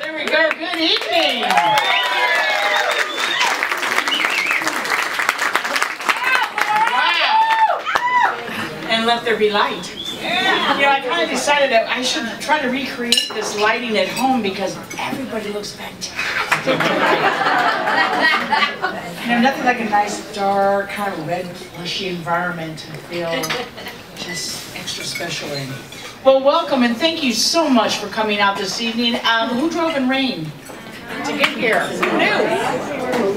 There we go. Good evening. Wow. And let there be light. You know, I kind of decided that I should try to recreate this lighting at home because everybody looks fantastic tonight. You know, nothing like a nice dark, kind of red, plushy environment to feel just extra special in. Well, welcome and thank you so much for coming out this evening. Who drove in rain to get here? Who knew?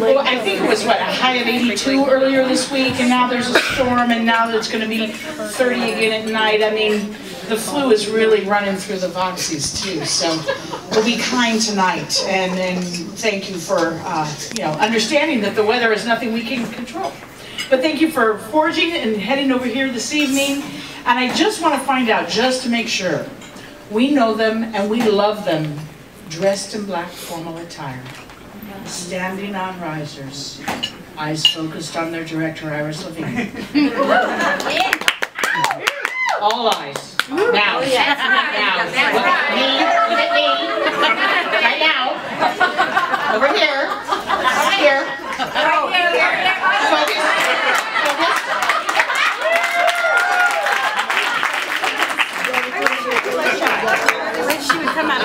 Well, I think it was, what, a high of 82 earlier this week, and now there's a storm, and now it's going to be 30 again at night. I mean, the flu is really running through the Voxies, too, so we'll be kind tonight, and thank you for, you know, understanding that the weather is nothing we can control. But thank you for forging and heading over here this evening. And I just want to find out, just to make sure, we know them and we love them, dressed in black formal attire, standing on risers, eyes focused on their director, Iris Levine. All eyes. Now. Now. Look at me. Look at me. Right now. Over here. Over here. Focus.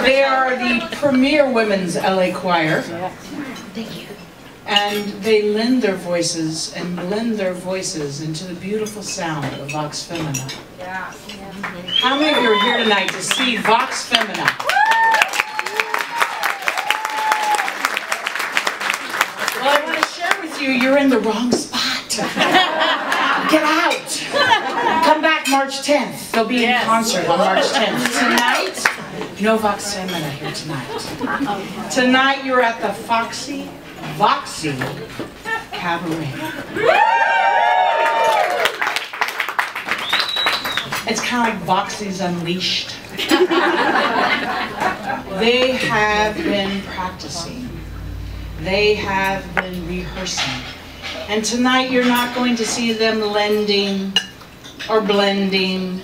They are the premier women's LA choir. Thank you. And they lend their voices and blend their voices into the beautiful sound of Vox Femina. Yeah. How many of you are here tonight to see Vox Femina? Well, I want to share with you, you're in the wrong spot. Get out. Come back March 10th. They'll be in concert on March 10th. Tonight, no Vox Femina here tonight. Tonight you're at the Foxy, Voxxie Cabaret. It's kind of like Voxie's Unleashed. They have been practicing. They have been rehearsing. And tonight you're not going to see them lending or blending,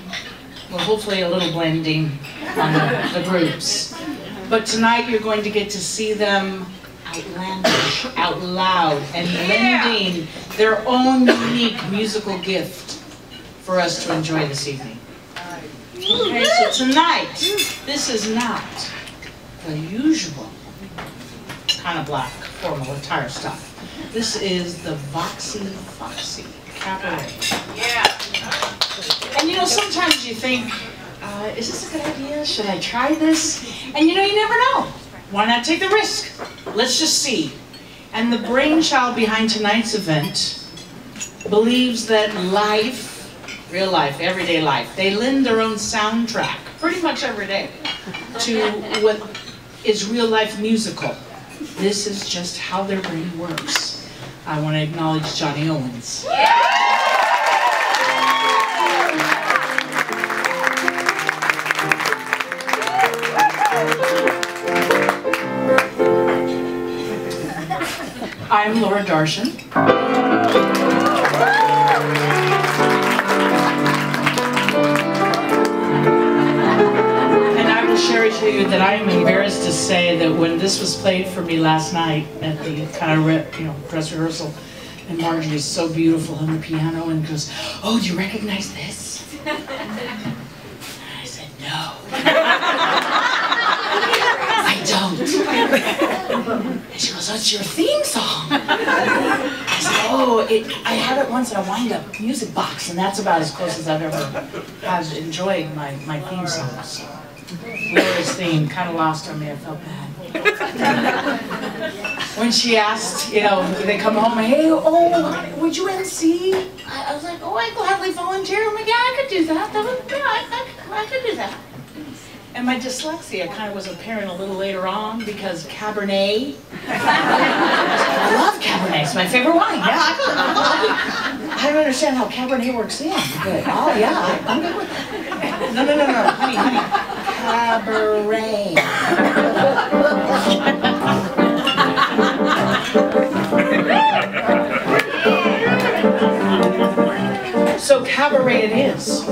well, hopefully a little blending on the groups. But tonight you're going to get to see them outlandish, out loud, and lending their own unique musical gift for us to enjoy this evening. Okay, so tonight, this is not the usual kind of black formal attire stuff. This is the Voxy Cabaret. Yeah. And you know, sometimes you think, is this a good idea? Should I try this? And you know, you never know. Why not take the risk? Let's just see. And the brainchild behind tonight's event believes that life, real life, everyday life, they lend their own soundtrack, pretty much every day, to what is real life musical. This is just how their brain works. I want to acknowledge Johnny Owens. I'm Laura Darshan. And I will share with you that I am embarrassed to say that when this was played for me last night at the kind of dress rehearsal, and Marjorie's so beautiful on the piano and goes, "Oh, do you recognize this?" And I said, "No." I don't. And she goes, "Oh, it's your theme song." I said, "Oh, I had it once in a wind-up music box, and that's about as close as I've ever had enjoyed my theme song." So, Laura's theme kind of lost on me. I felt bad. When she asked, you know, they come home, "Hey, oh, would you MC?" I was like, "Oh, I gladly volunteer." I'm like, "Yeah, I could do that. I could do that." And my dyslexia kind of was apparent a little later on because Cabernet. I love Cabernet. It's my favorite wine. Yeah, I don't understand how Cabernet works in, but oh yeah, I'm good with that. No, honey. Cabaret. So Cabaret it is.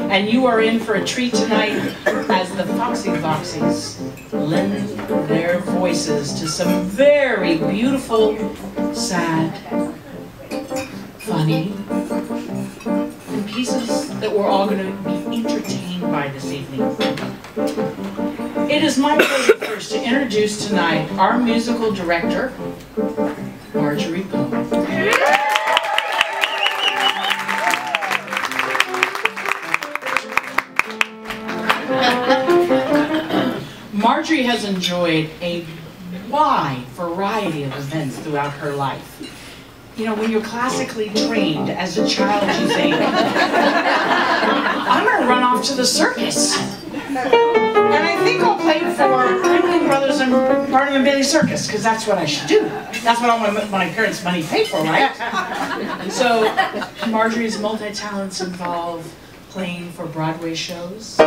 And you are in for a treat tonight as the Foxy Voxies lend their voices to some very beautiful, sad, funny, and pieces that we're all going to be entertained by this evening. It is my pleasure first to introduce tonight our musical director, Marjorie Poe. Marjorie has enjoyed a wide variety of events throughout her life. You know, when you're classically trained as a child, you think, I'm going to run off to the circus. And I think I'll play for Ringling Brothers and Barnum and Bailey Circus, because that's what I should do. That's what all my parents' money paid for, right? And so Marjorie's multi-talents involve playing for Broadway shows.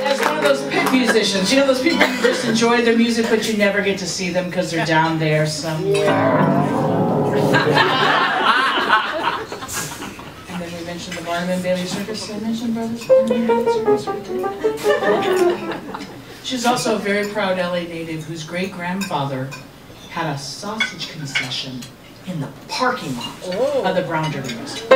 As one of those pit musicians, you know those people who just enjoy their music but you never get to see them because they're down there somewhere. And then we mentioned the Barnum and Bailey Circus. Did I mention Brothers Barnum and Bailey Circus? She's also a very proud LA native whose great-grandfather had a sausage concession in the parking lot of the Brown Derby Restaurant.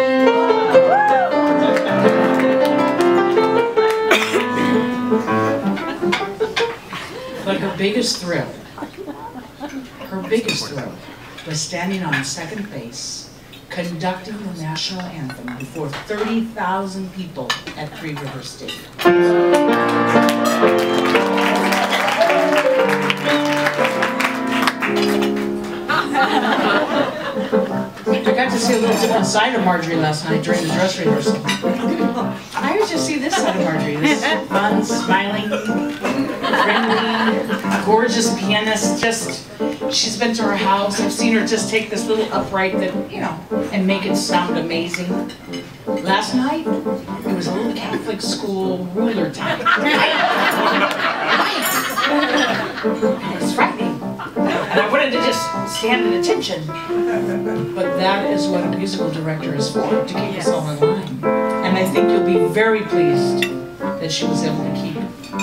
But her biggest thrill was standing on second base, conducting the national anthem before 30,000 people at Three Rivers Stadium. I got to see a little different side of Marjorie last night during the dress rehearsal. I used to see this side of Marjorie, this fun, smiling, friendly, gorgeous pianist. She's been to her house. I've seen her just take this little upright that, you know, and make it sound amazing. Last night, it was a little Catholic school ruler time. It was frightening. And I wanted to just stand at attention. But that is what a musical director is for, to keep us all in line. And I think you'll be very pleased that she was able to keep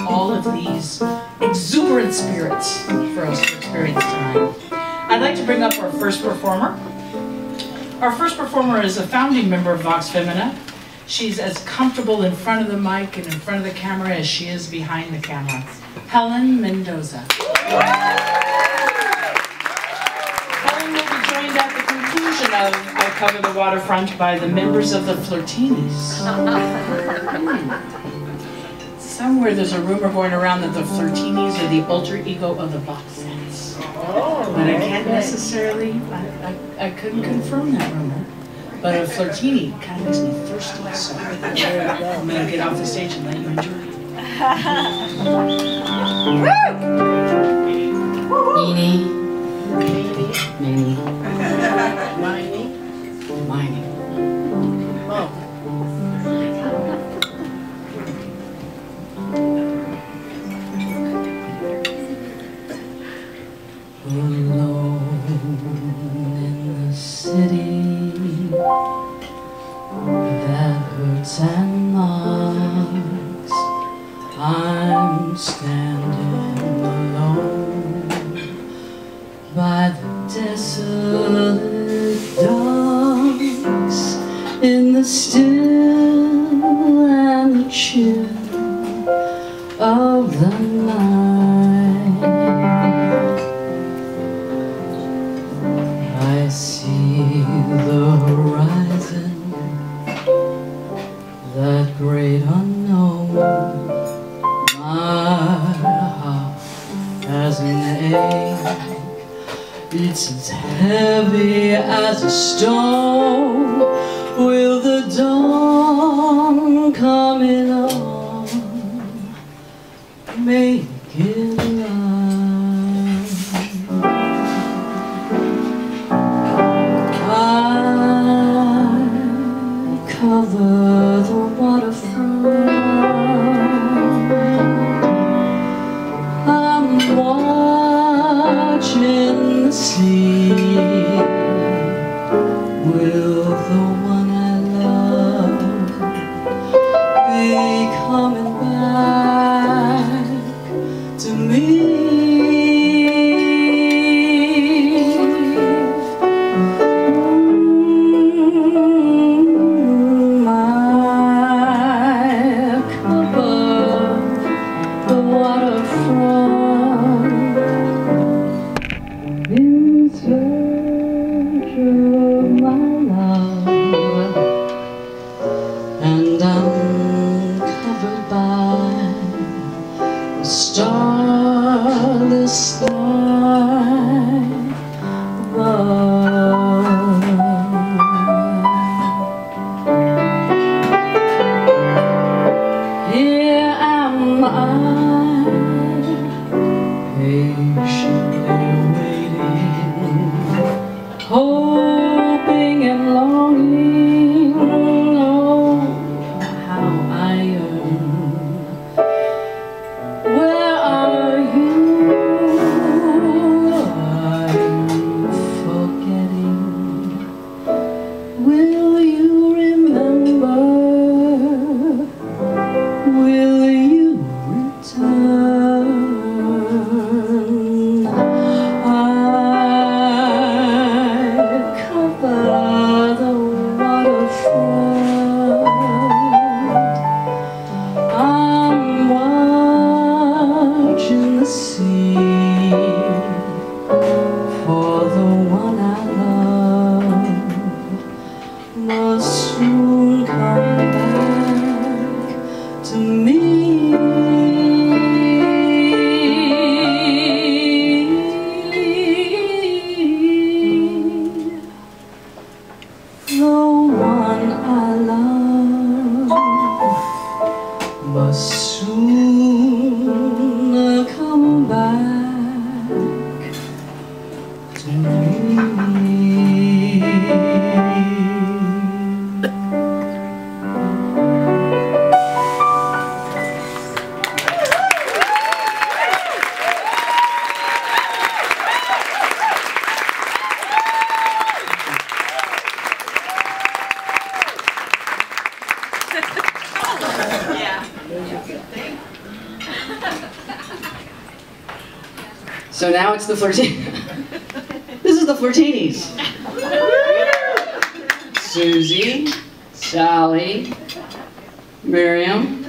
all of these exuberant spirits for us to experience tonight. I'd like to bring up our first performer. Our first performer is a founding member of Vox Femina. She's as comfortable in front of the mic and in front of the camera as she is behind the camera. Helen Mendoza. Helen will be joined at the conclusion of I Cover the Waterfront by the members of the Flirtinis. Somewhere there's a rumor going around that the Flirtinis are the alter ego of the Voxxie. But I can't necessarily, I couldn't confirm that rumor. But a Flirtini kind of makes me thirsty, so I'm going to get off the stage and let you enjoy it. Meanie. Meanie. Miney. Miney. Oh. Alone in the city that hurts and knocks, I'm standing alone by the desolate docks, in the still and the chill of the night. I see the horizon, that great unknown. My heart has an ache, it's as heavy as a stone. Will the dawn coming on make it right? I cover the waterfront, I'm watching the sea. Will the one I love the waterfront in search of my love, and I'm covered by a starless sky above. Here am I, patiently waiting, hoping and longing. Oh, how I yearn. Where are you? Are you forgetting? Will you remember? Will you return? I cover the waterfront. I'm watching the sea for the one I love must soon come back to me. The one I love must soon come back to me. So now it's the Flirtinis. This is the Flirtinis. Susie, Sally, Miriam.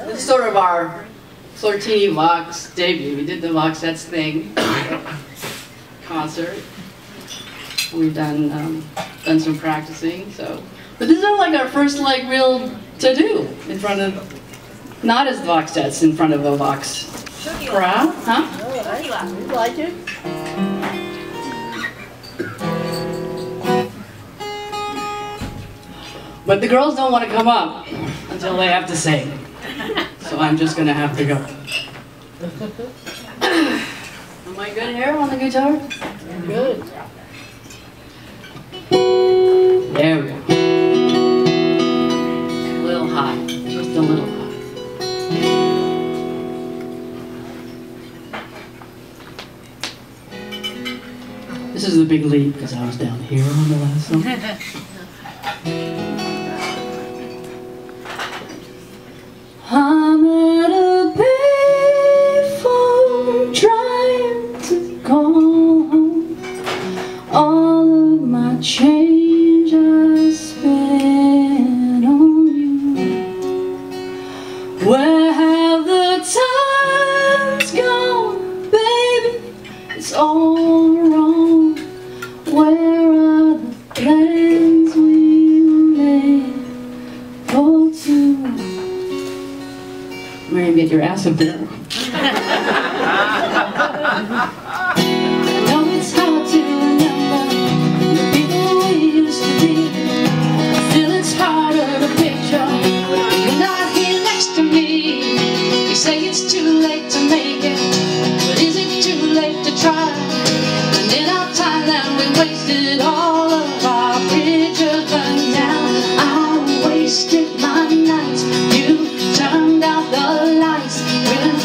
This is sort of our Flirtini Vox debut. We did the Voxettes thing, concert. We've done some practicing. So, but this is like our first real to-do in front of. Not as Voxettes in front of a Vox crowd, huh? You like it? But the girls don't want to come up until they have to sing. So I'm just going to have to go. Am I good here on the guitar? Good. There we go. A little high, just a little high. This is the big lead because I was down here on the last song. I'm at a payphone trying to call home. All of my change I spent on you. Where have the times gone, baby? It's all wrong. Where are the plans we made for two? Miriam, get your ass up there. I know it's hard to remember the people we used to be. Still it's harder to picture you're not here next to me. You say it's too late to make it, but is it too late to try? And in our time that we wasted, all of our bridges burned down. I wasted my nights, you turned out the lights. When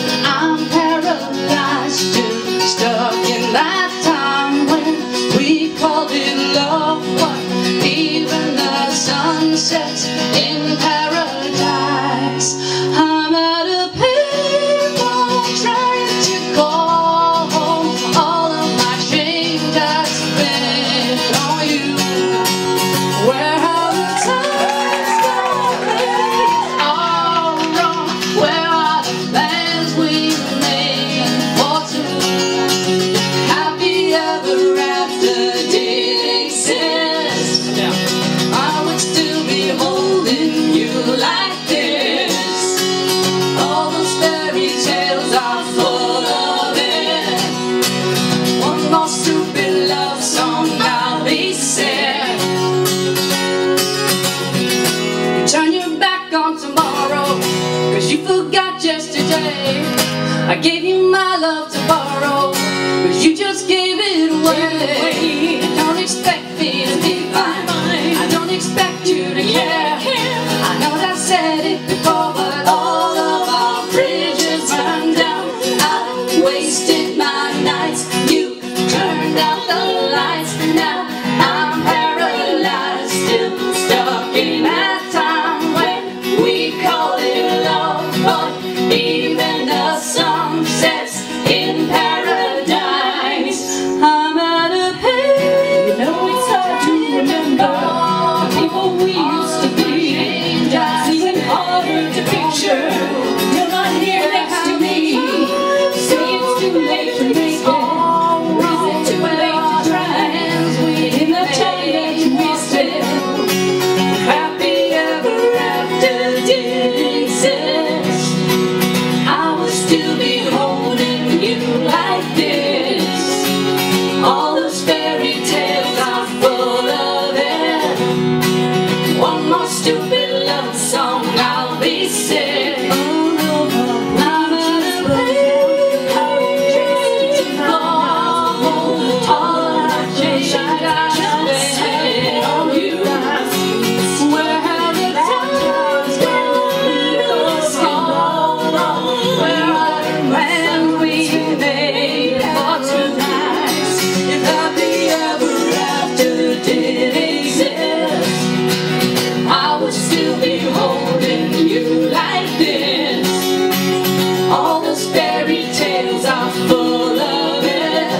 tomorrow, 'cause you forgot yesterday. I gave you my love to borrow, 'cause you just gave it away. Don't expect me to be fine, I don't expect you to care. I know that I said it before, but all of our bridges burned down. I wasted my nights, you turned out the lights. Now I'm paralyzed, still stuck in that time when we call it love. But even the sun sets in paradise. I'm at a pain. You know it's hard to remember the people we used to be. It's even harder to picture you're not here next to me. Say it's too late to make it, or is it too late to try? In the time that you wasted, Happy ever after didn't exist. I would still be holding you like this. All those fairy tales are full of it. One more stupid love song, I'll be sick. I'm at a place, all I changed, I just stayed on you. Where have the times gone? Where are the plans we made for tonight? If happy ever after did exist, I would still be holding you like this. All those fairy tales are full of it.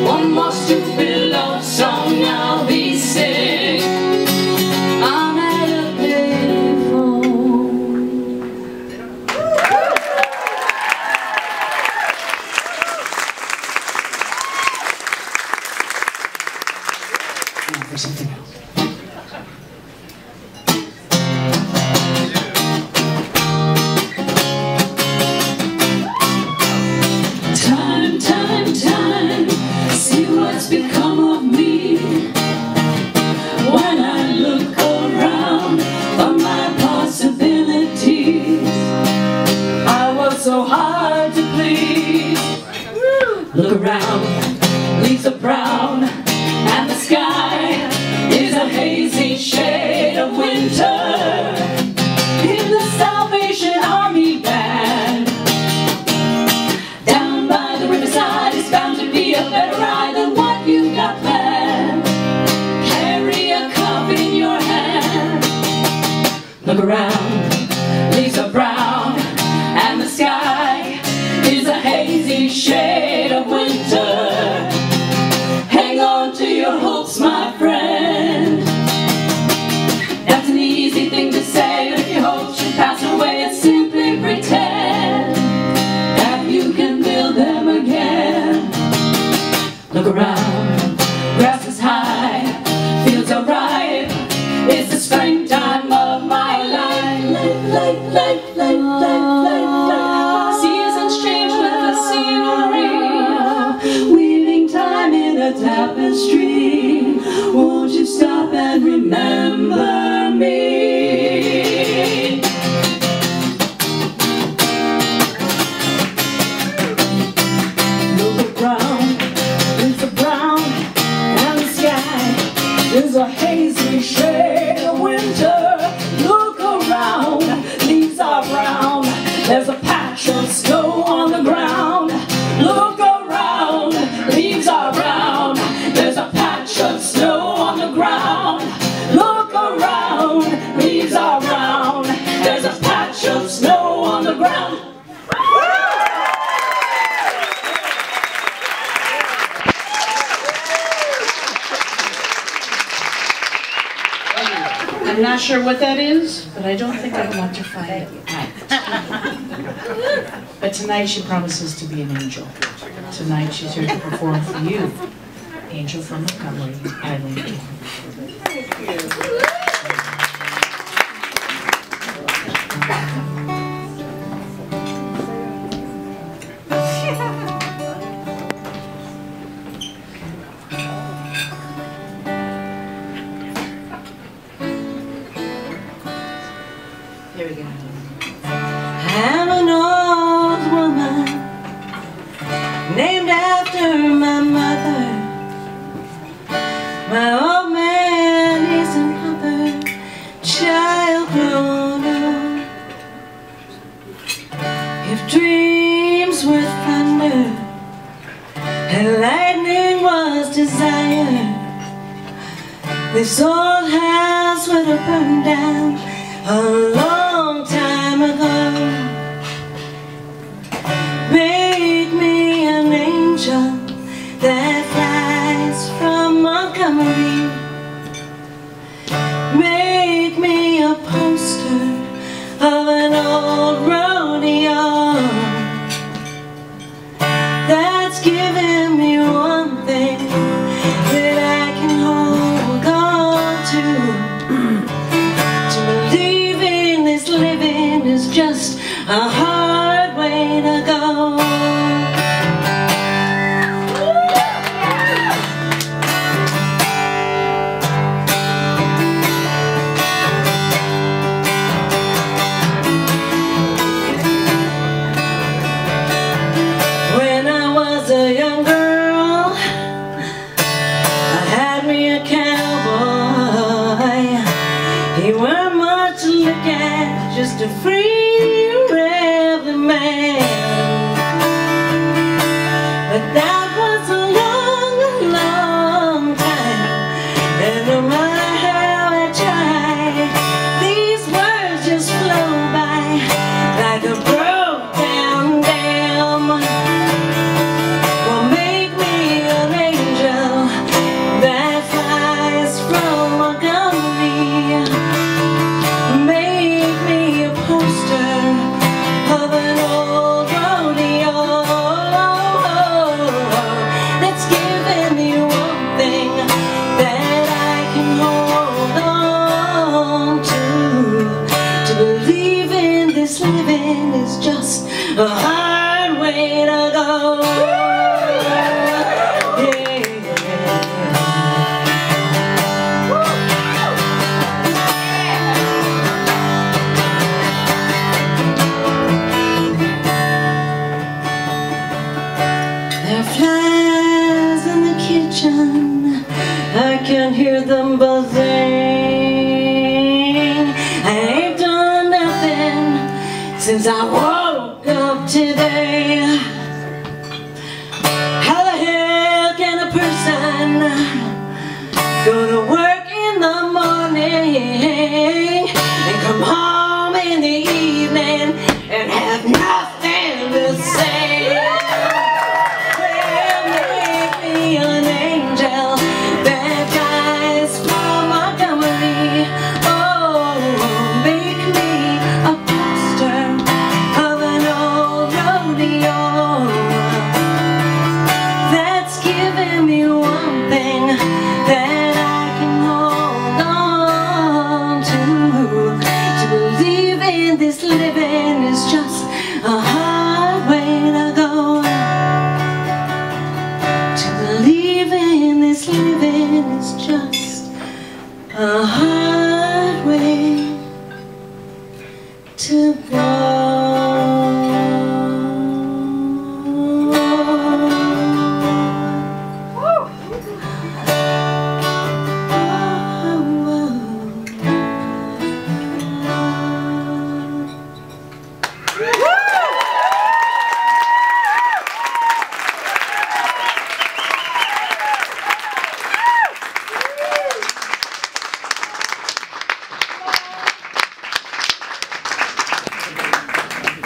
One more stupid love song, I'll be sick. I'm at a payphone. Now for something else. Time, see what's become of me. When I look around for my possibilities, I was so hard to please. Look around, leaves are brown, and the sky is a hazy shade of winter. In the Salvation Army band, down by the riverside, it's bound to be a better ride than what you've got planned. Carry a cup in your hand. Look around, leaves are brown, and the sky is a hazy shade of winter. Hang on to your hopes, my friend. That's an easy thing to say, but if your hopes should pass away, it's simply pretend that you can build them again. Look around, grass is high, fields are ripe. It's the springtime of my life. Seasons change with the scenery, weaving time in a tapestry. Won't you stop and remember me? Look around, leaves are brown, and the sky is a hazy shade of winter. Look around, leaves are brown, there's a patch of snow on the ground. Look around, leaves are brown, there's a patch of snow on the ground. Look around, leaves are brown, there's a patch of snow on the ground. I'm not sure what that is, but I don't think I want to find it out. But tonight she promises to be an angel. Tonight she's here to perform for you. Angel from Montgomery, Island. Here we go. I'm an old woman named after my mother. My old man is another child grown up. If dreams were thunder and lightning was desire, this old house would have burned down a long time ago. Make me an angel that flies from Montgomery. Make me a poster of an old rodeo that's giving me one thing that I can hold on to. To believe in this living is just a hard way to go. When I was a young girl, I had me a cowboy. He weren't much to look at, just a free rebel man. But that was a long, long time, and no matter how I tried, these words just flow by like a broke down dam. Well, make me an angel that flies from Montgomery. Make me a poster of an old rodeo that's giving me one thing that I can hold on to. To believe in this living is just a hard way to go. There are flies in the kitchen, I can hear them buzzing. I ain't done nothing since I woke up today. How the hell can a person go to work in the morning and come home in the evening and have nothing to say? Well, make me an angel that flies from Montgomery. Oh, make me a poster of an old rodeo that's giving me one thing that I can hold on to. To believe in this living is just a hard way to go. To believe in this living is just a hard way to go.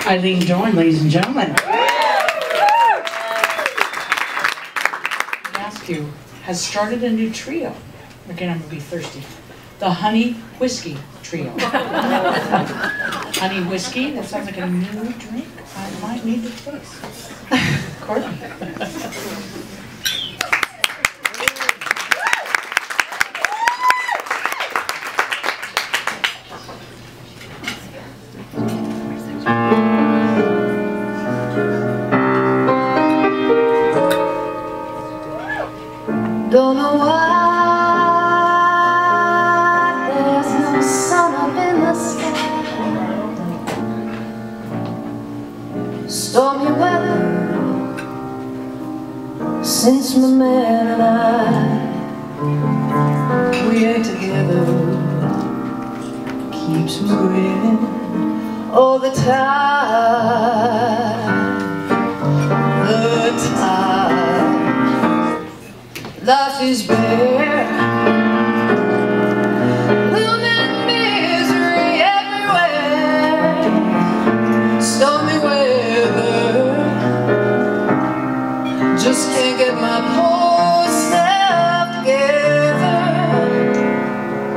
Eileen Dorn, ladies and gentlemen. Ask you, has started a new trio. Again, I'm gonna be thirsty. The Honey Whiskey Trio. Honey Whiskey, that sounds like a new drink. I might need to taste. Courtney. Don't know why there's no sun up in the sky. stormy weather since my man and I, we ain't together. Keeps me waiting all the time. The time life is bare, gloom and misery everywhere, stormy weather, just can't get my poor self together.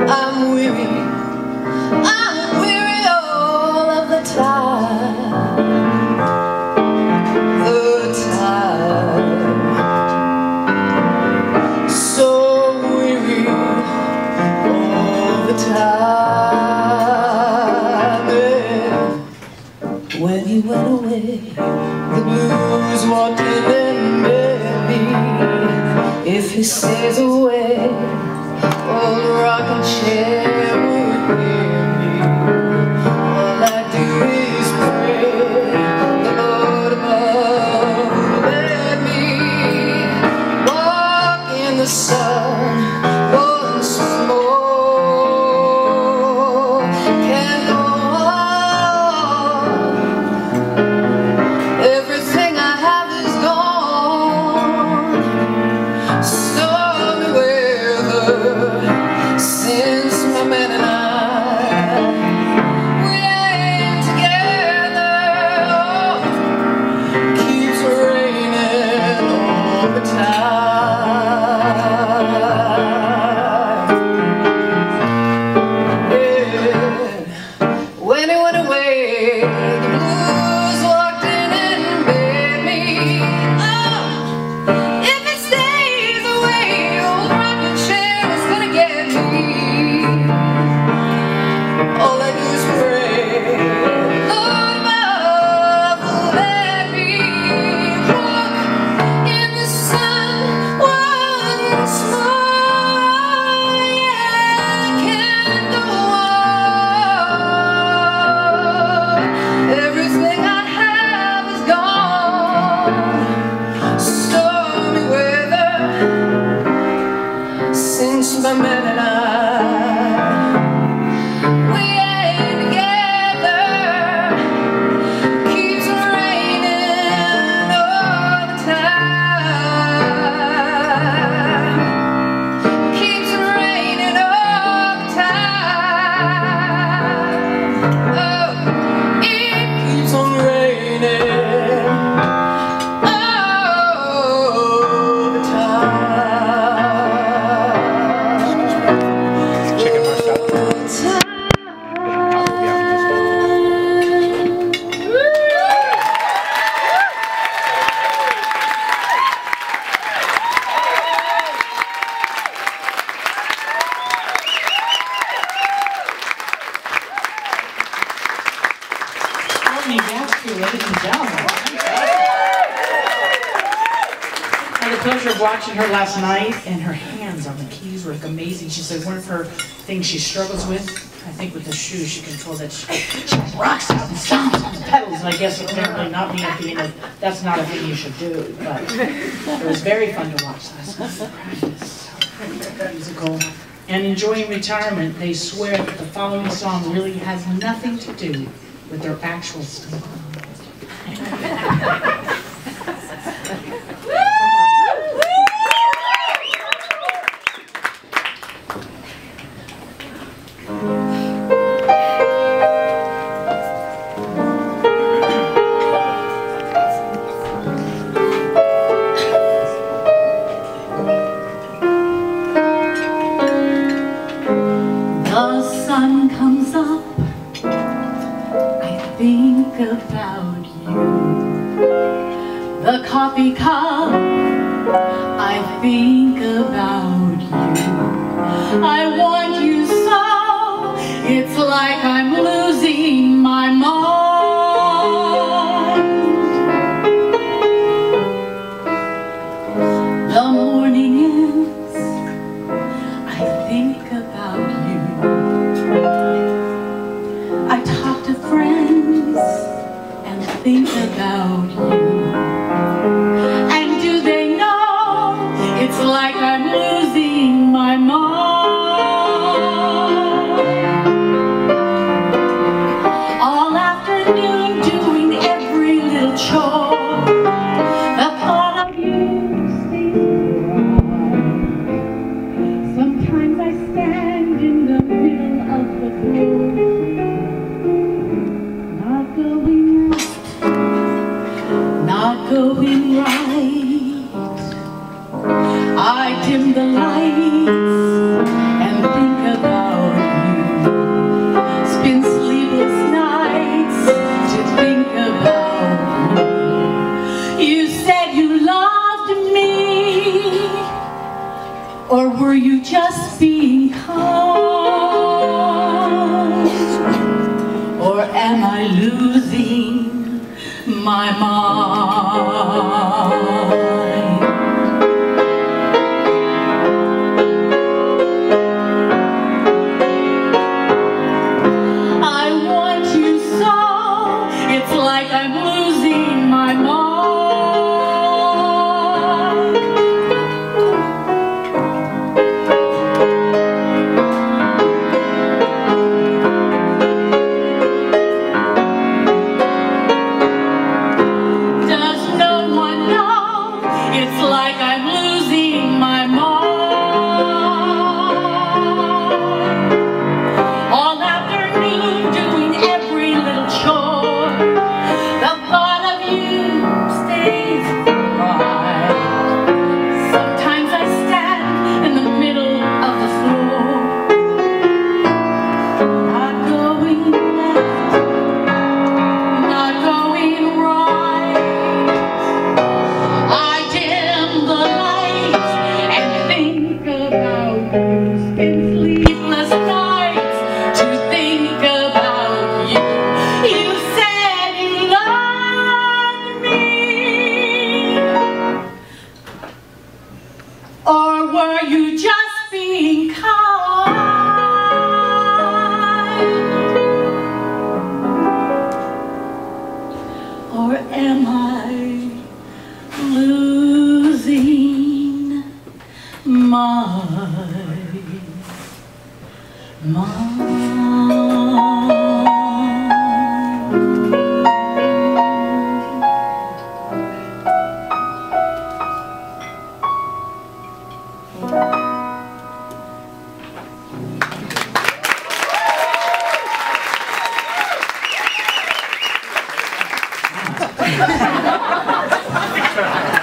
I'm weary all of the time. The time, so weary all the time. Yeah. When he went away, the blues walked in and met me. If he stays away, old rocking chair would hear me. All I do is pray the Lord above will let me walk in the sun once more. Can't go on. Everything I have is gone. Stormy weather since my man and I, we ain't together. Keeps raining all the time. Yeah. When he went away, the blues walked in and met me. Oh, if it stays away, old rocking chair is gonna get me. All I do is pray, Lord above will let me walk in the sun once more. Yeah, I can't go on. Everything I have is gone. Stormy weather since my man and I, we ain't together. Keeps raining all the time. Keeps raining all the time. Oh, it keeps on raining all the time. Chicken marsala. Courtney Gatsby, ladies and gentlemen. I had the pleasure of watching her last night, and her hands on the keys were like amazing. She said one of her things she struggles with, I think with the shoes, she controlled that she rocks out and stomps on the pedals. And I guess apparently not me being that's not a thing you should do, but it was very fun to watch last night. Practice, musical, and enjoying retirement. They swear that the following song really has nothing to do with their actual style. The sun comes up, I think about you. The coffee cup, I think about you. I want you so, it's like I'm losing my mind. The morning ends, I think about you. I talk to friends and think about you. And do they know it's like I'm losing my mind? All afternoon doing every little chore, the thought of you stays around. Sometimes I stand in the middle of the floor, not going right, not going right. I dim the lights and think about you. Spend sleepless nights to think about me. You said you loved me, or were you just being kind? Or am I losing my mind?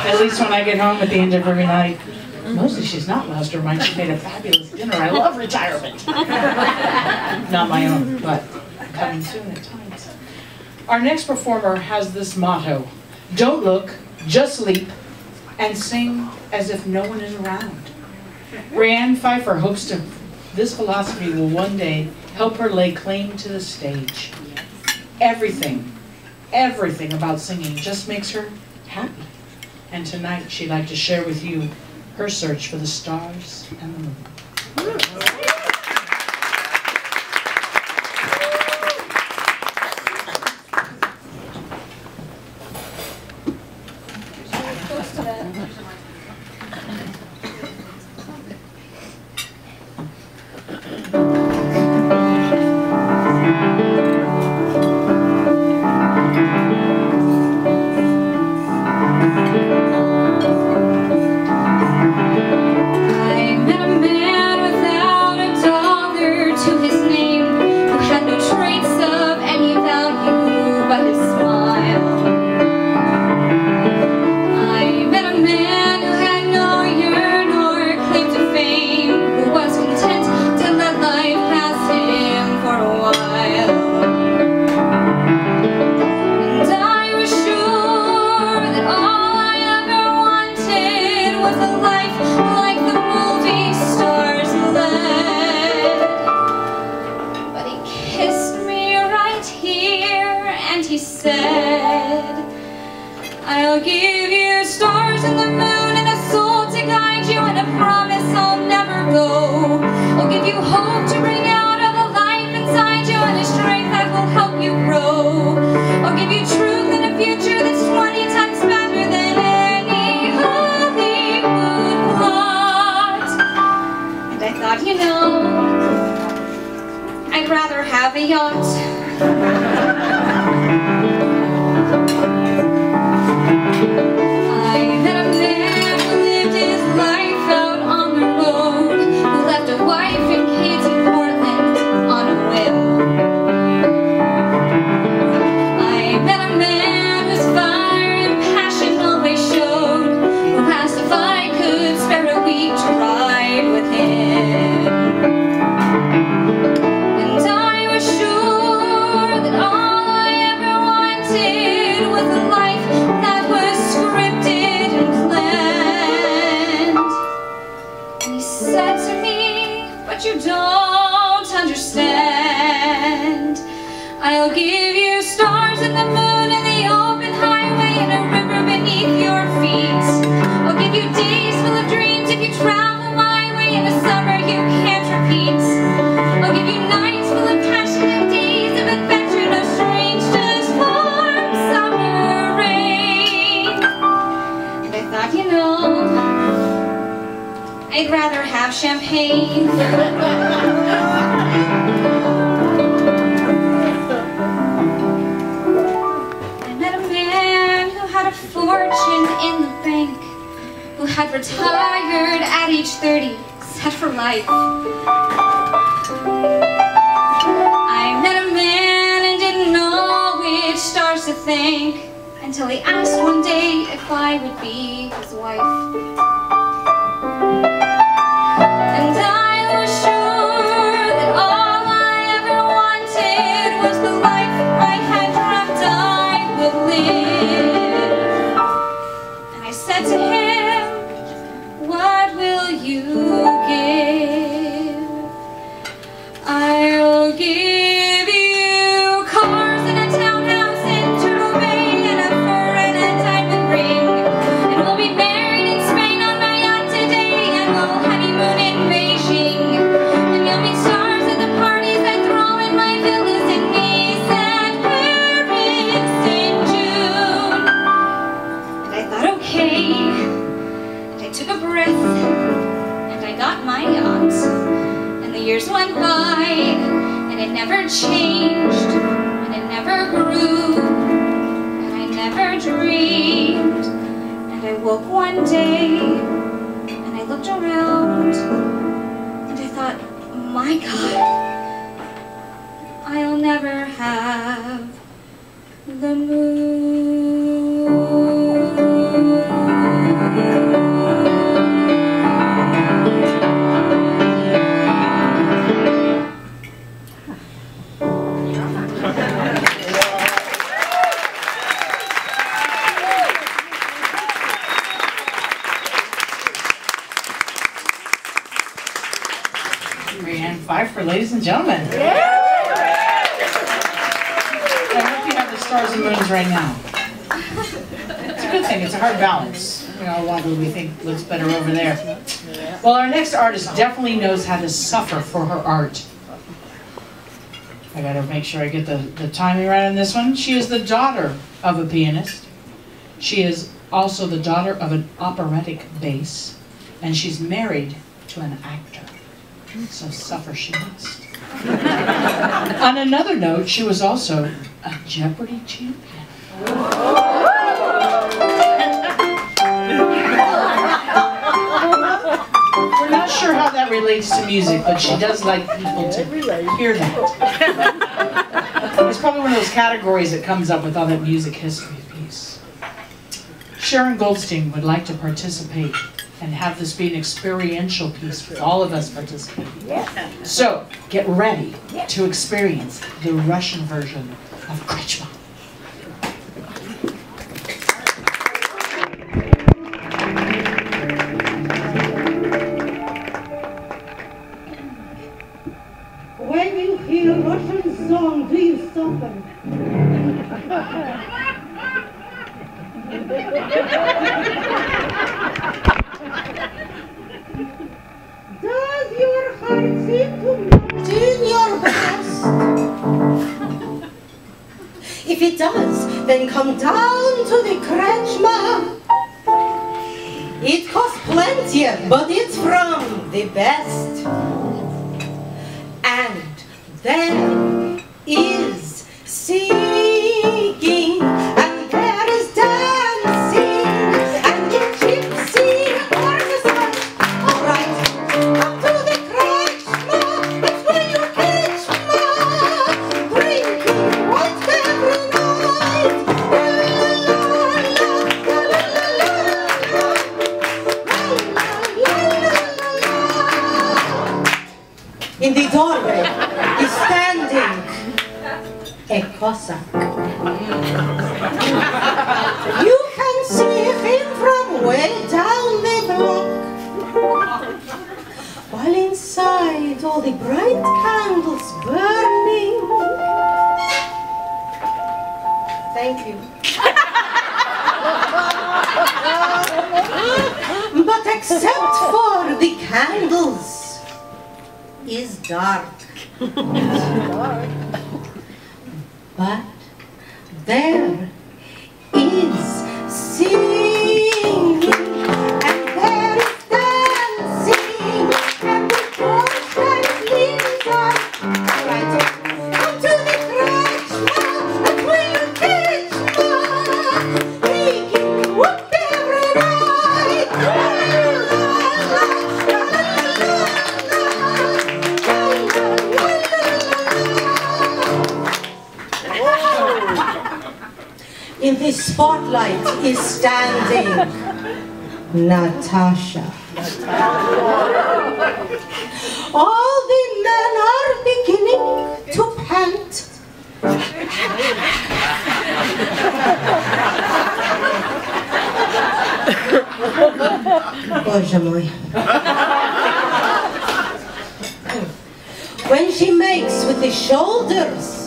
At least when I get home at the end of every night, mostly she's not lost her mind. She made a fabulous dinner. I love retirement. Not my own, but coming soon at times. Our next performer has this motto: don't look, just leap, and sing as if no one is around. Brianne Pfeiffer hopes this philosophy will one day help her lay claim to the stage. Everything about singing just makes her happy. And tonight she'd like to share with you her search for the stars and the moon. I'll give you stars and the moon and a soul to guide you, and a promise I'll never go. I'll give you hope to bring out all the life inside you, and a strength that will help you grow. I'll give you truth and a you don't understand. I'll give you stars and the moon and the open highway and a river beneath your feet. I'll give you days full of dreams if you travel my way in a summer you can't repeat. I'll give you nights full of passion and days of adventure no strangeness warm summer rain. And I thought, you know, I'd rather have champagne. I met a man who had a fortune in the bank, who had retired at age 30, set for life. I met a man and didn't know which stars to thank, until he asked one day if I would be his wife. And I was sure that all I ever wanted was the life I had dreamt I would live. And I said to him, what will you give? I'll give you cars and a townhouse in Turtle Bay and a fur and a diamond ring. And we'll be married in Spain on my yacht today, and we'll honeymoon in Beijing. And you'll meet stars at the parties that throw in my villas in Nice and Paris in June. And I thought, okay. And I took a breath, and I got my yacht. And the years went by, and it never changed, and it never grew, and I never dreamed. And I woke one day, and I looked around, and I thought, my God, I'll never have the moon. For ladies and gentlemen. I hope you have the stars and moons right now. It's a good thing. It's a hard balance. You know, what do we think looks better over there? Well, our next artist definitely knows how to suffer for her art. I gotta make sure I get the timing right on this one. She is the daughter of a pianist. She is also the daughter of an operatic bass, and she's married to an actor. So suffer she must. On another note, she was also a Jeopardy champion. We're not sure how that relates to music, but she does like people to hear that. It's probably one of those categories that comes up with all that music history piece. Sharon Goldstein would like to participate and have this be an experiential piece with all of us participating. So, get ready to experience the Russian version of Kretschmann. When you hear a Russian song, do you suffer? Does your heart seem to melt in your breast? If it does, then come down to the Kretschmann. It costs plenty, but it's from the best. And there is singing, and there is dancing, and the gypsy orchestra. All right, up to the Kretschmann, that's where you catch me, drinking vodka every night. La la la la la la la la. In the doorway is standing a Cossack. You can see him from way down the block, while inside all the bright candles burning. Thank you. But except for the candles, is dark. But there is singing, and there is dancing, and the portrait leaves us. Right. Come to the crutch, that's where you catch me, making whoop every night. In the spotlight is standing Natasha. All the men are beginning to pant. Boże mój. When she makes with the shoulders,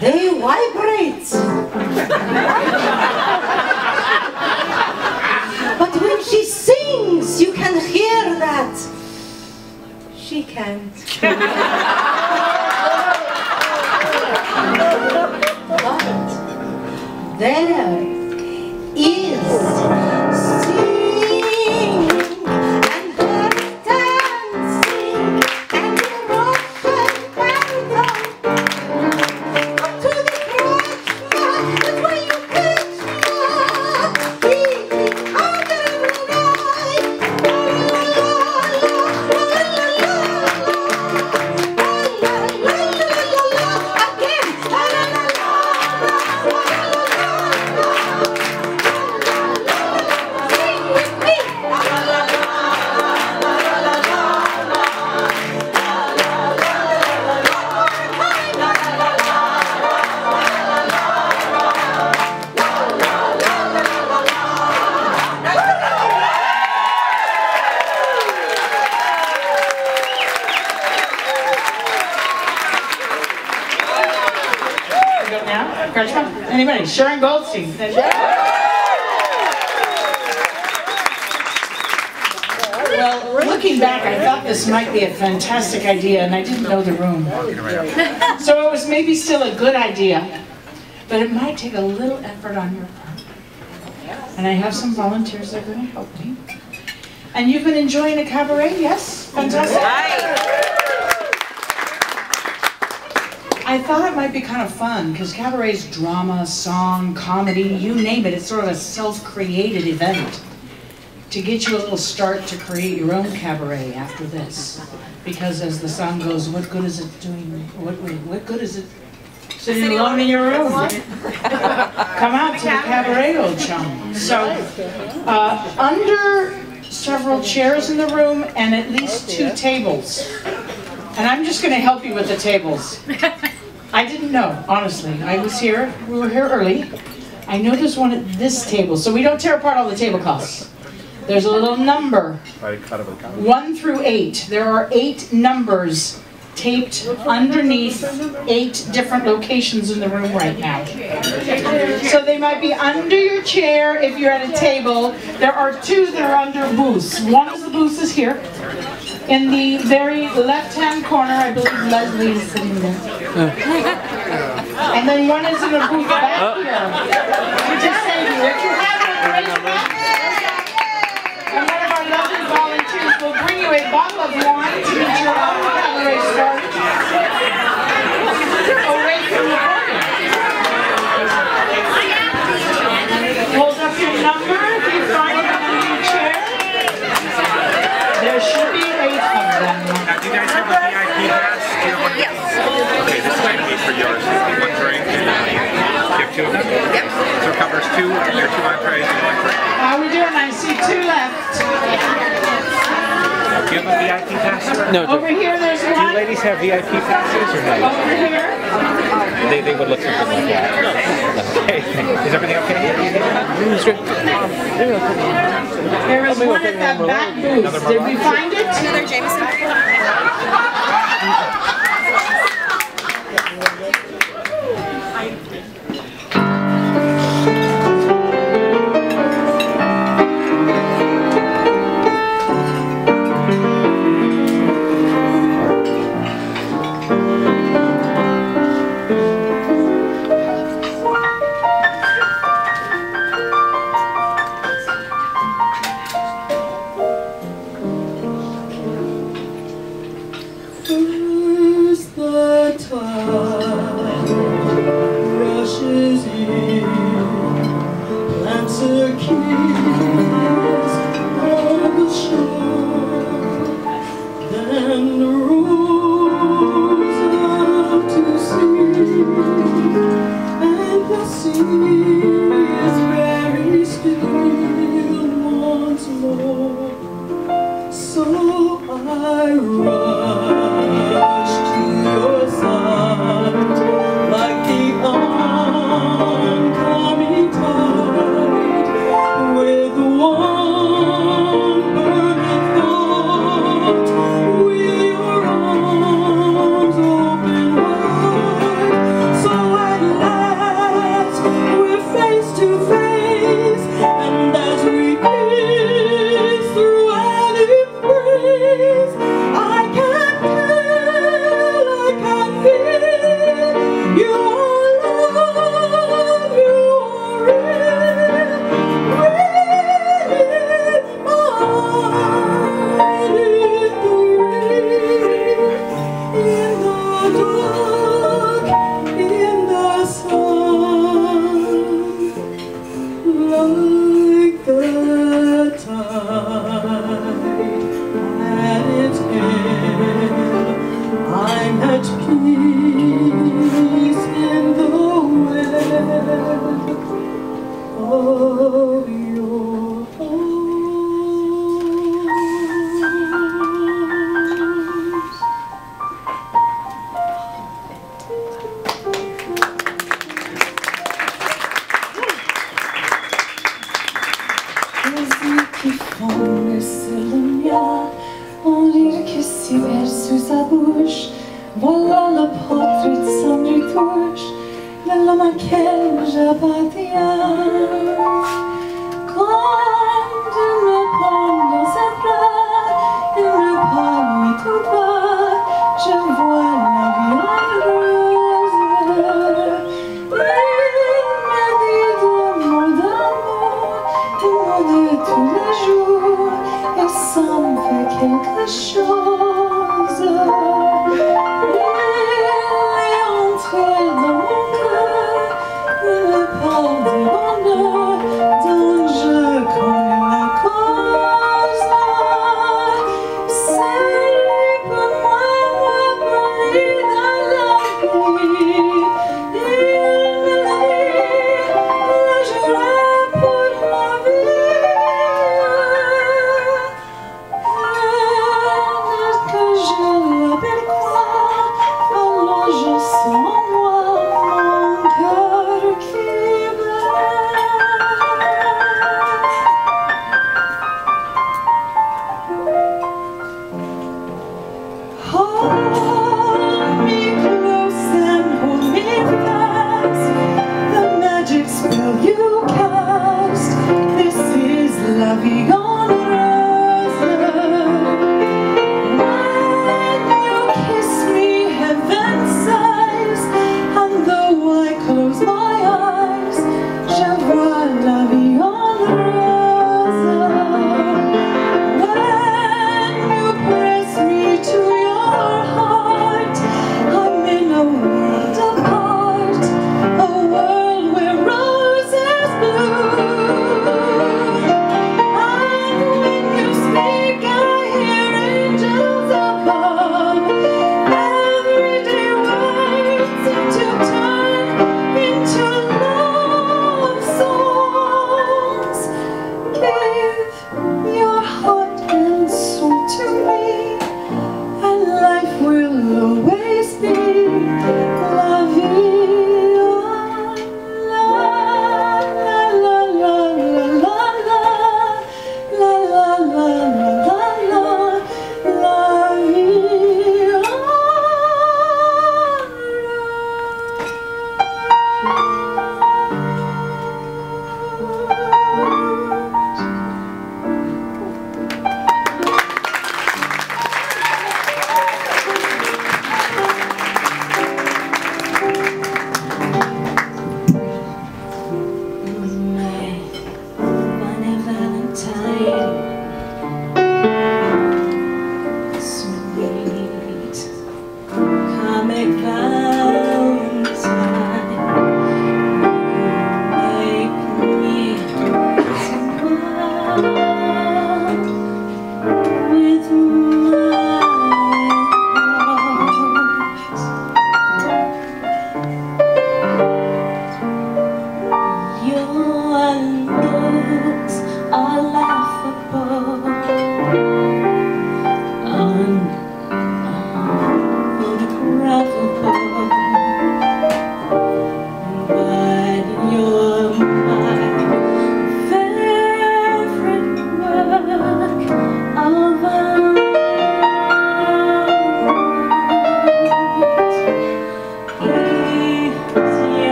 they vibrate. But when she sings, you can hear that. She can't. But there is singing, and there is dancing, and the Russian anthem. Come to the crutch, that's where you catch me, eating harder every night. La la la la la la la la la la again. La la la la la la la. Sing with me. La la la la la la la la. Now, anybody? Sharon Goldstein. Well, looking back, I thought this might be a fantastic idea, and I didn't know the room. So it was maybe still a good idea, but it might take a little effort on your part. And I have some volunteers that are going to help me. And you've been enjoying a cabaret, yes? Fantastic. I thought it might be kind of fun, because cabaret's drama, song, comedy, you name it. It's sort of a self-created event to get you a little start to create your own cabaret after this. Because as the song goes, what good is it doing, what good is it sitting alone in your room? Come out to the cabaret, old chum. So, under several chairs in the room and at least 2 tables. And I'm just going to help you with the tables. I didn't know, honestly. I was here, we were here early. I know there's one at this table, so we don't tear apart all the tablecloths. There's a little number, 1 through 8. There are 8 numbers taped underneath 8 different locations in the room right now. So they might be under your chair if you're at a table. There are 2 that are under booths. One of the booths is here. In the very left-hand corner, I believe Leslie is sitting there. And then one is in a booth back here. We just say, if you have one, raise them up. And one of our lovely volunteers will bring you a bottle of wine to get your own cabaret started. Away from the party. Hold up your number if you find it under your chair. There should be 8 of them. Now, do you guys have a VIP pass? Yes. Okay, this is going to be for yours. One drink and you have 2 of them? Yep. So it covers 2, your 2 entrees and 1 drink. How are we doing? I see 2 left. Okay, you have a VIP pass? No. Over here, there's Do you one. ladies have VIP passes or no? Over here. They would look something like that. Okay. Is everything okay? There was one at that back booth. Did we find it? Another Jameson.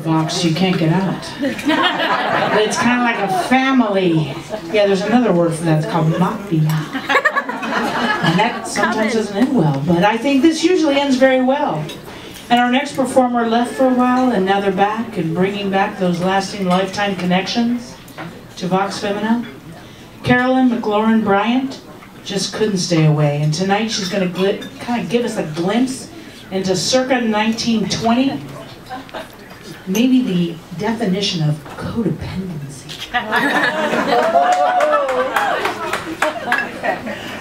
Vox, you can't get out. But it's kind of like a family. Yeah, there's another word for that. It's called mafia. And that sometimes doesn't end well, but I think this usually ends very well. And our next performer left for a while, and now they're back and bringing back those lasting lifetime connections to Vox Femina. Carolyn McLaurin Bryant just couldn't stay away, and tonight she's going to kind of give us a glimpse into circa 1920, maybe the definition of codependency.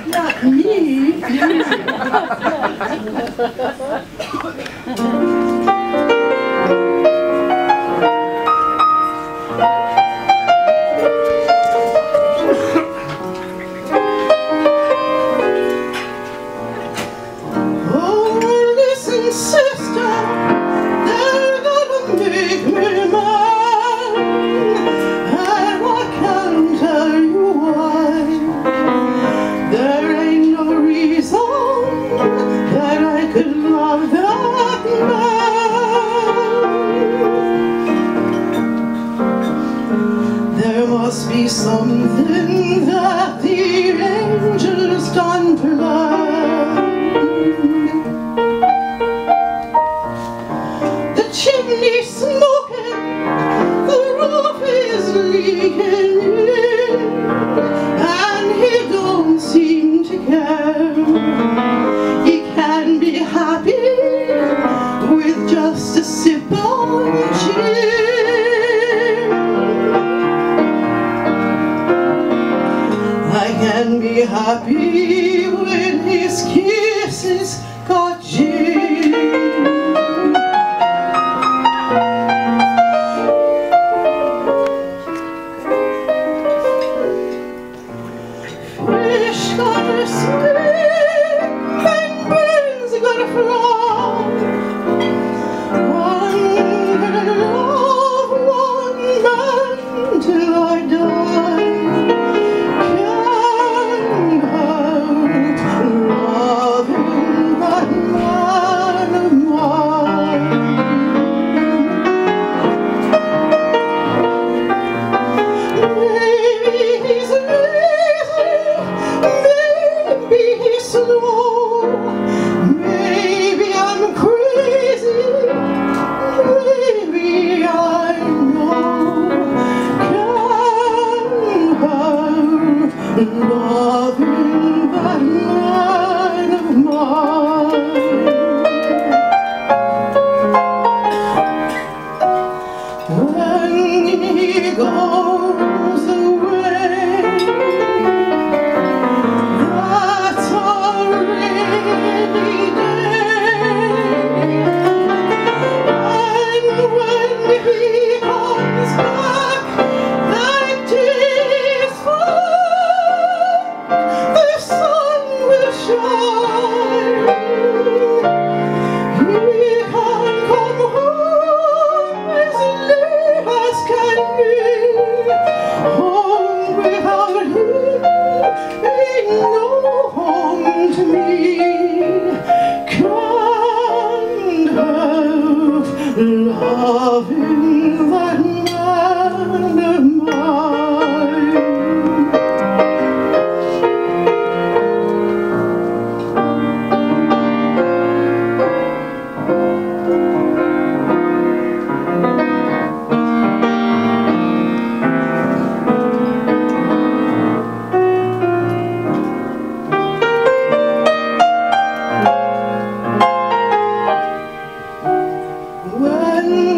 Not me. Something that the angels don't plan. The chimney smoking, the roof is leaking in, and he don't seem to care. He can be happy with just a sip of gin. Can be happy when his kisses got gin. Fish gotta swim and birds gotta fly. One gonna love one man till I die. When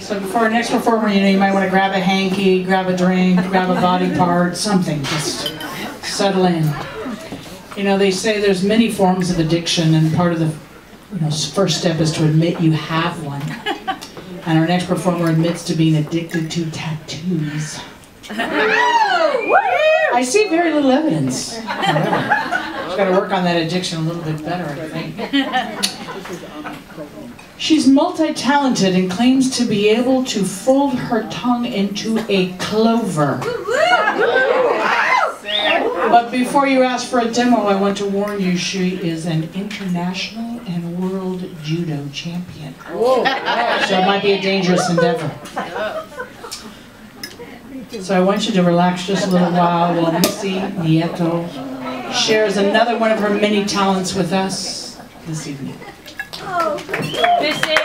So before our next performer, you know, you might want to grab a hanky, grab a drink, grab a body part, something. Just settle in. You know, they say there's many forms of addiction, and part of the first step is to admit you have one. And our next performer admits to being addicted to tattoos. I see very little evidence. She's got to work on that addiction a little bit better, I think. She's multi-talented and claims to be able to fold her tongue into a clover. But before you ask for a demo, I want to warn you, she is an international and world judo champion. So it might be a dangerous endeavor. So I want you to relax just a little while Missy Nieto shares another one of her many talents with us this evening. Missy!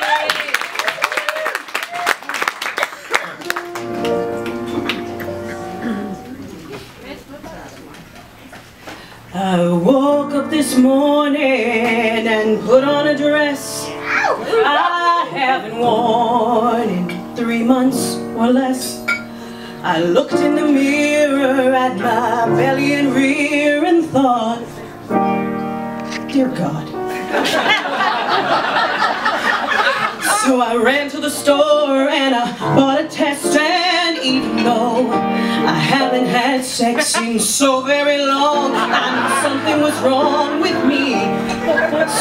I woke up this morning and put on a dress I haven't worn in 3 months or less. I looked in the mirror at my belly and rear and thought, dear God. So I ran to the store and I bought a test, and even though I haven't had sex in so very long, I knew something was wrong with me,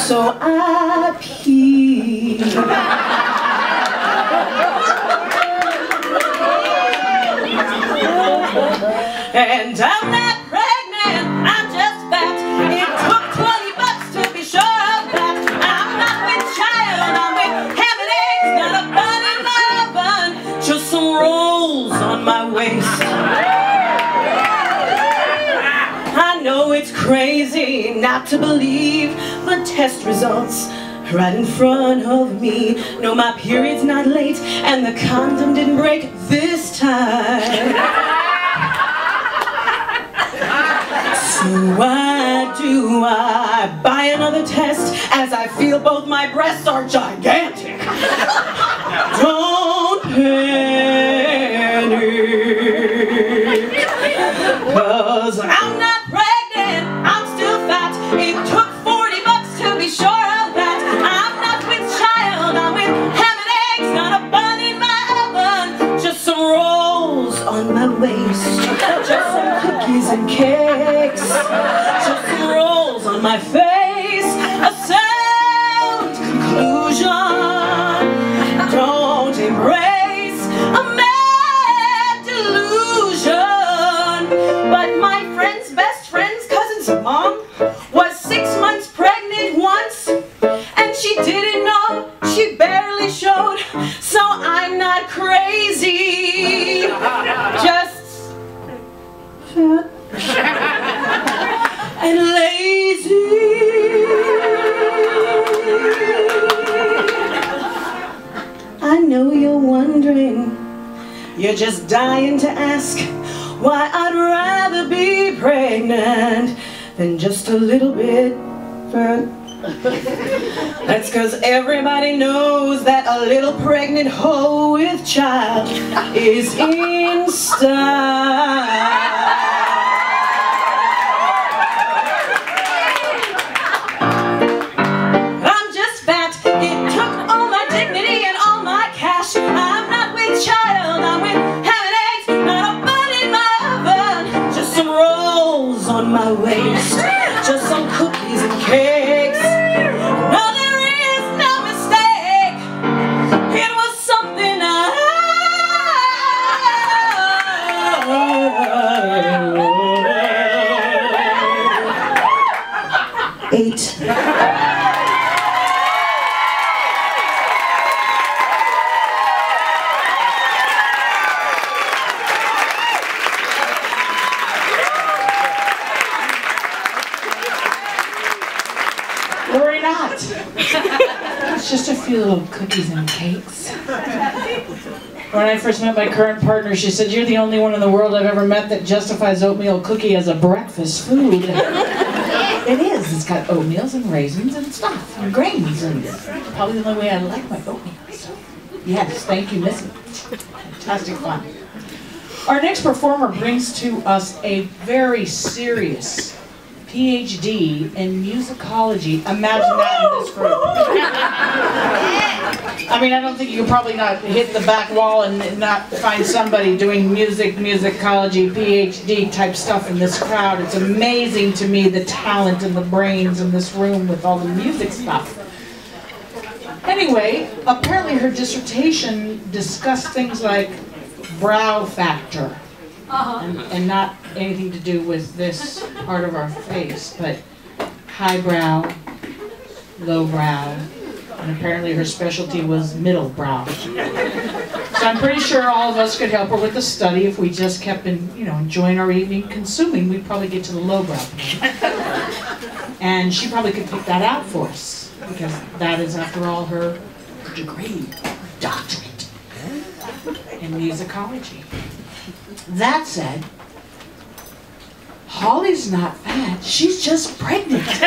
so I peed. And I'm not pregnant, I'm just fat. It took $20 to be sure of that. I'm not with child, I'm with ham and eggs, not a bun in my oven, just some rolls on my waist. I know it's crazy not to believe the test results right in front of me. No, my period's not late and the condom didn't break this time. So why do I buy another test as I feel both my breasts are gigantic? Don't panic, 'cause I'm not pregnant, I'm still fat. It took $40 to be sure of that. I'm not with child, I'm with ham and eggs, not a bun in my oven, just some rolls on my waist, just some cookies and cakes, just some rolls on my face. A sound conclusion, don't embrace a mad delusion. But my friend's best friend's cousin's mom was 6 months pregnant once, and she didn't know, she barely showed, so I'm not crazy, just fat and lazy. I know you're wondering, you're just dying to ask why I'd rather be pregnant than just a little bit fat. That's 'cause everybody knows that a little pregnant hoe with child is in style. I'm just fat, it took all my dignity and all my cash. I'm not with child, I'm with ham and eggs, not a bun in my oven, just some rolls on my waist, just some cookies and cakes. No, there is no mistake, it was something I ate. Worry not. It's just a few little cookies and cakes. When I first met my current partner, she said, "You're the only one in the world I've ever met that justifies oatmeal cookie as a breakfast food." It is. It's got oatmeals and raisins and stuff and grains, and probably the only way I like my oatmeal. So Yes, thank you, Missy. Fantastic fun. Our next performer brings to us a very serious PhD in musicology. Imagine that in this group. I mean, I don't think you could probably not hit the back wall and not find somebody doing musicology, PhD type stuff in this crowd. It's amazing to me the talent and the brains in this room with all the music stuff. Anyway, apparently her dissertation discussed things like brow factor. And not anything to do with this part of our face, but high brow, low brow, and apparently her specialty was middle brow. So I'm pretty sure all of us could help her with the study if we just kept enjoying our evening consuming. We'd probably get to the low brow. And she probably could pick that out for us, because that is, after all, her degree, her doctorate in musicology. That said, Holly's not fat, she's just pregnant. She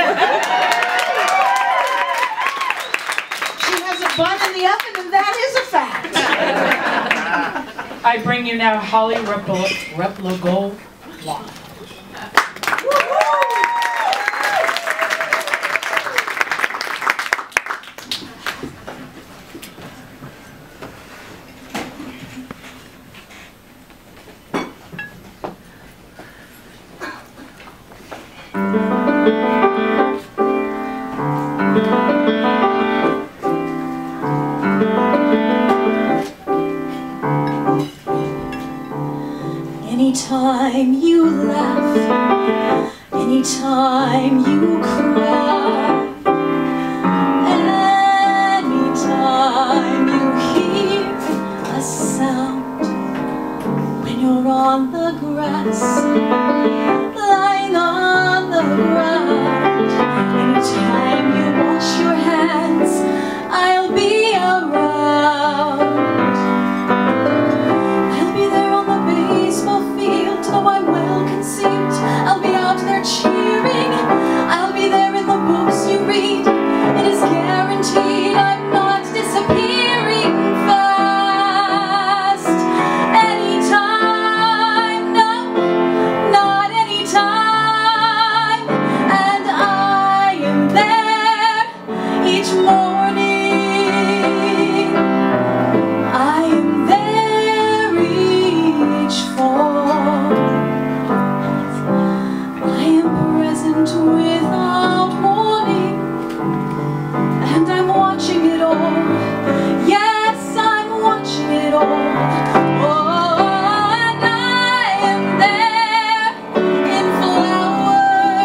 has a bun in the oven, and that is a fact. I bring you now Holly Replogo. Anytime you laugh, anytime you cry, anytime you hear a sound, when you're on the grass, lying on the ground, anytime you wash your hands, I'll be around. Though I'm well conceived, I'll be out there cheering. I'll be there in the books you read. It is guaranteed I'm not disappearing fast. Anytime, no, not anytime. And I am there each morning. I am there each fall. Without warning, and I'm watching it all. Yes, I'm watching it all. Oh, and I am there in flowers.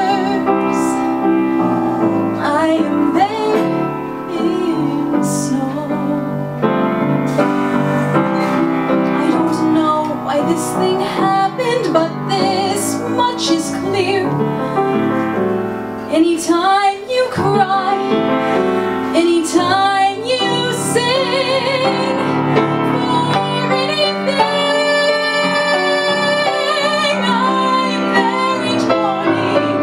I am there in snow. I don't know why this thing happened, but this much is clear. Anytime you cry, anytime you sing, for anything, I'm there each morning.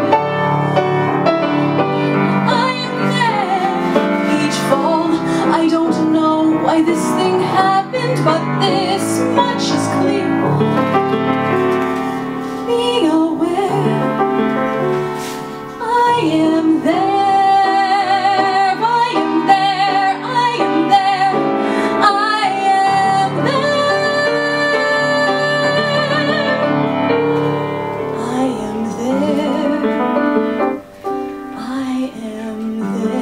I am there each fall. I don't know why this thing happened, but this much is clear. Being aware, I am there, I am there, I am there, I am there, I am there, I am there,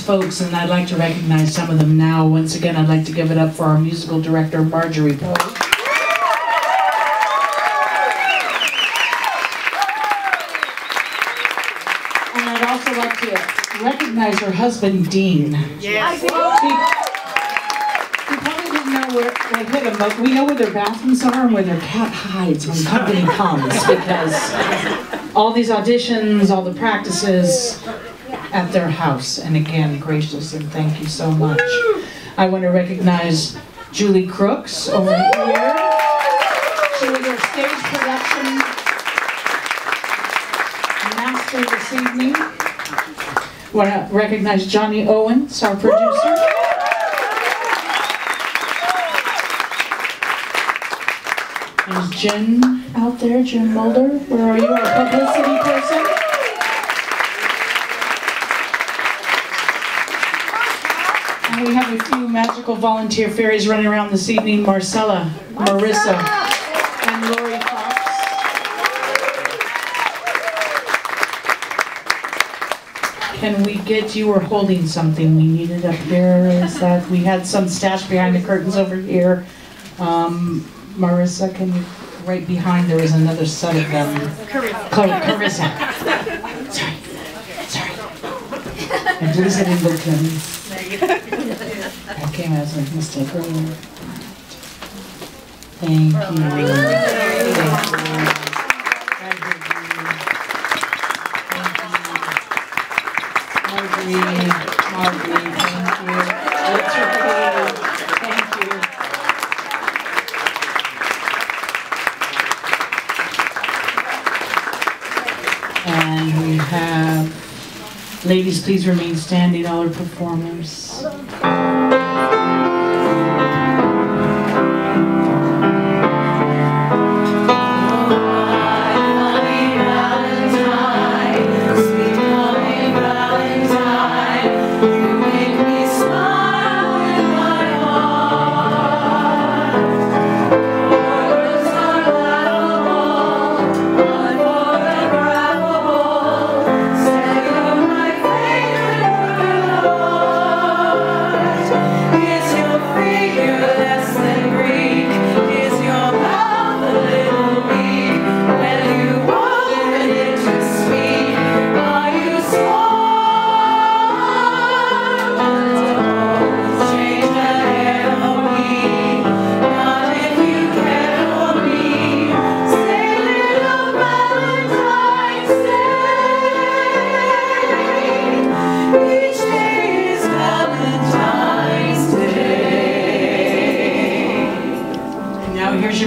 folks, and I'd like to recognize some of them now. Once again, I'd like to give it up for our musical director, Marjorie Poe. And I'd also like to recognize her husband, Dean. Yes. He probably didn't know where they hid him, but we know where their bathrooms are and where their cat hides when company comes, because all these auditions, all the practices at their house. And again, gracious, and thank you so much. I want to recognize Julie Crooks over here. She was our stage production master this evening. I want to recognize Johnny Owens, our producer. There's Jen out there, Jen Mulder. Where are you, our publicity person? And we have a few magical volunteer fairies running around this evening. Marcella, Marissa, and Lori Fox. Can we get, you were holding something, we needed up here. Is that, we had some stashed behind the curtains over here. Marissa, can you, right behind there is another set of them. Carissa. Sorry. And please I didn't look at me. That came as a mistake earlier. Thank you. Marguerite, thank you. Thank you. And we have, ladies, please remain standing, all our performers.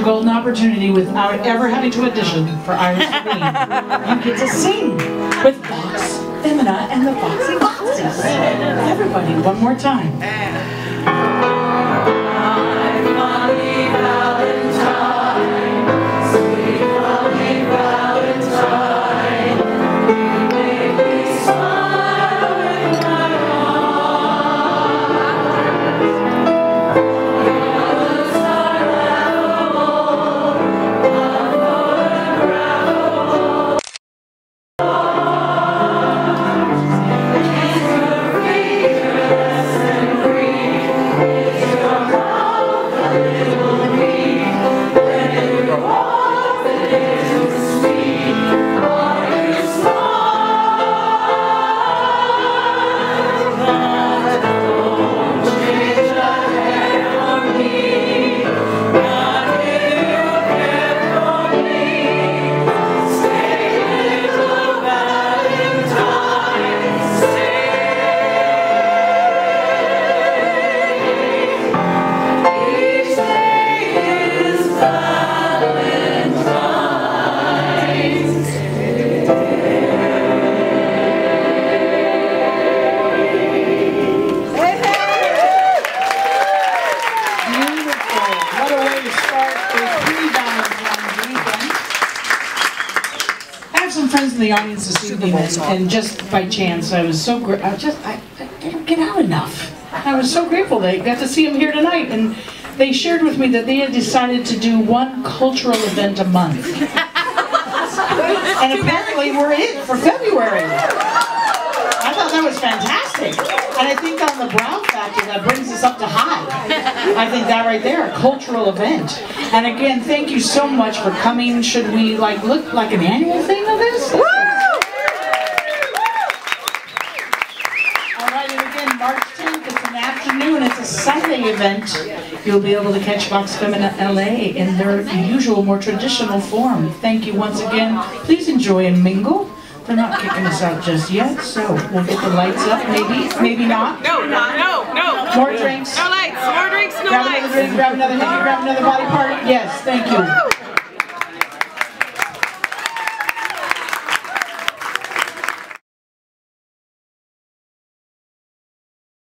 Golden opportunity without ever having to audition for Irish Queen. You get to sing with Vox Femina and the Foxy Foxes. Everybody, one more time. The audience this evening, and just by chance, I was so I didn't get out enough. I was so grateful they got to see them here tonight, and they shared with me that they had decided to do one cultural event a month. And apparently we're in for February. I thought that was fantastic. And I think on the brown factor, that brings us up to high. I think that right there, a cultural event. And again, thank you so much for coming. Should we look like an annual thing of this? March 10th. It's an afternoon. It's a Sunday event. You'll be able to catch Vox Femina LA in their usual, more traditional form. Thank you once again. Please enjoy and mingle. They're not kicking us out just yet, so we'll get the lights up. Maybe not. No. More drinks. No lights. More drinks. No Grab lights. another drink. Grab another hit. Grab another body part. Yes, thank you.